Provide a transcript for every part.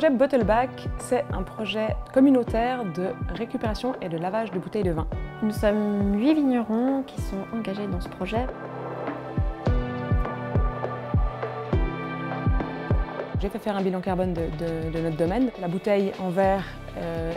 projet Bottleback, c'est un projet communautaire de récupération et de lavage de bouteilles de vin. Nous sommes 8 vignerons qui sont engagés dans ce projet. J'ai fait faire un bilan carbone de notre domaine. La bouteille en verre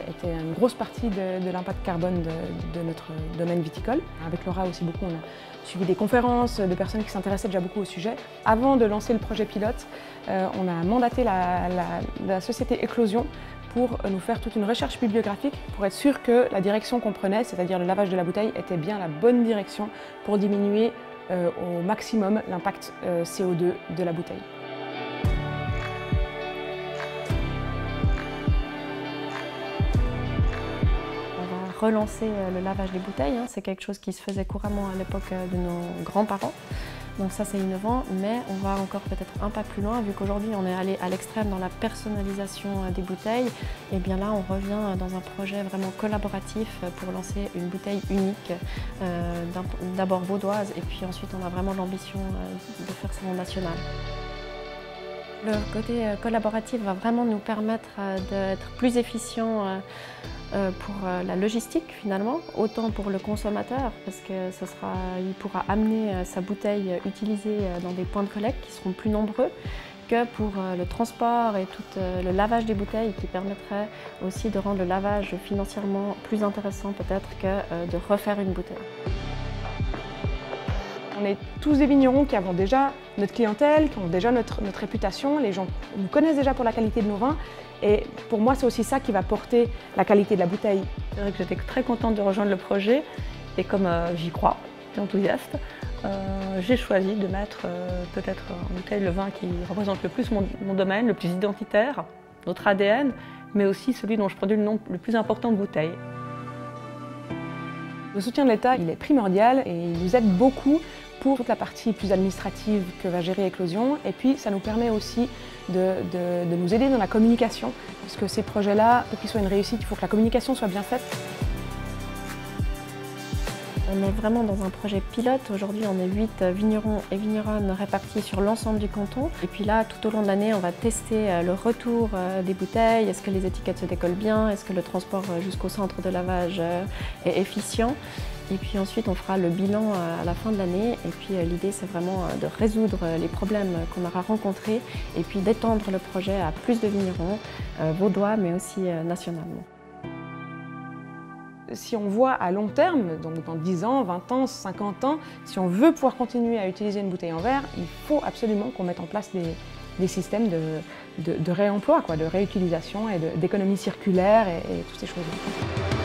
était une grosse partie de l'impact carbone de notre domaine viticole. Avec Laura aussi beaucoup, on a suivi des conférences de personnes qui s'intéressaient déjà beaucoup au sujet. Avant de lancer le projet pilote, on a mandaté la société Éclosion pour nous faire toute une recherche bibliographique pour être sûr que la direction qu'on prenait, c'est-à-dire le lavage de la bouteille, était bien la bonne direction pour diminuer au maximum l'impact CO2 de la bouteille. Relancer le lavage des bouteilles, c'est quelque chose qui se faisait couramment à l'époque de nos grands-parents. Donc ça c'est innovant, mais on va encore peut-être un pas plus loin vu qu'aujourd'hui on est allé à l'extrême dans la personnalisation des bouteilles. Et bien là on revient dans un projet vraiment collaboratif pour lancer une bouteille unique, d'abord vaudoise et puis ensuite on a vraiment l'ambition de faire ça en national. Le côté collaboratif va vraiment nous permettre d'être plus efficient pour la logistique finalement, autant pour le consommateur parce qu'il pourra amener sa bouteille utilisée dans des points de collecte qui seront plus nombreux, que pour le transport et tout le lavage des bouteilles qui permettrait aussi de rendre le lavage financièrement plus intéressant peut-être que de refaire une bouteille. On est tous des vignerons qui avons déjà notre clientèle, qui ont déjà notre réputation. Les gens nous connaissent déjà pour la qualité de nos vins. Et pour moi, c'est aussi ça qui va porter la qualité de la bouteille. C'est vrai que j'étais très contente de rejoindre le projet. Et comme j'y crois, je suis enthousiaste, j'ai choisi de mettre peut-être en bouteille le vin qui représente le plus mon domaine, le plus identitaire, notre ADN, mais aussi celui dont je produis le nombre le plus important de bouteilles. Le soutien de l'État, il est primordial et il nous aide beaucoup pour toute la partie plus administrative que va gérer Éclosion. Et puis, ça nous permet aussi de nous aider dans la communication, parce que ces projets-là, pour qu'ils soient une réussite, il faut que la communication soit bien faite. On est vraiment dans un projet pilote. Aujourd'hui, on est 8 vignerons et vigneronnes répartis sur l'ensemble du canton. Et puis là, tout au long de l'année, on va tester le retour des bouteilles. Est-ce que les étiquettes se décollent bien? Est-ce que le transport jusqu'au centre de lavage est efficient? Et puis ensuite, on fera le bilan à la fin de l'année. Et puis l'idée, c'est vraiment de résoudre les problèmes qu'on aura rencontrés et puis d'étendre le projet à plus de vignerons vaudois, mais aussi nationalement. Si on voit à long terme, donc dans 10 ans, 20 ans, 50 ans, si on veut pouvoir continuer à utiliser une bouteille en verre, il faut absolument qu'on mette en place des systèmes de réemploi, de réutilisation et d'économie circulaire et toutes ces choses-là.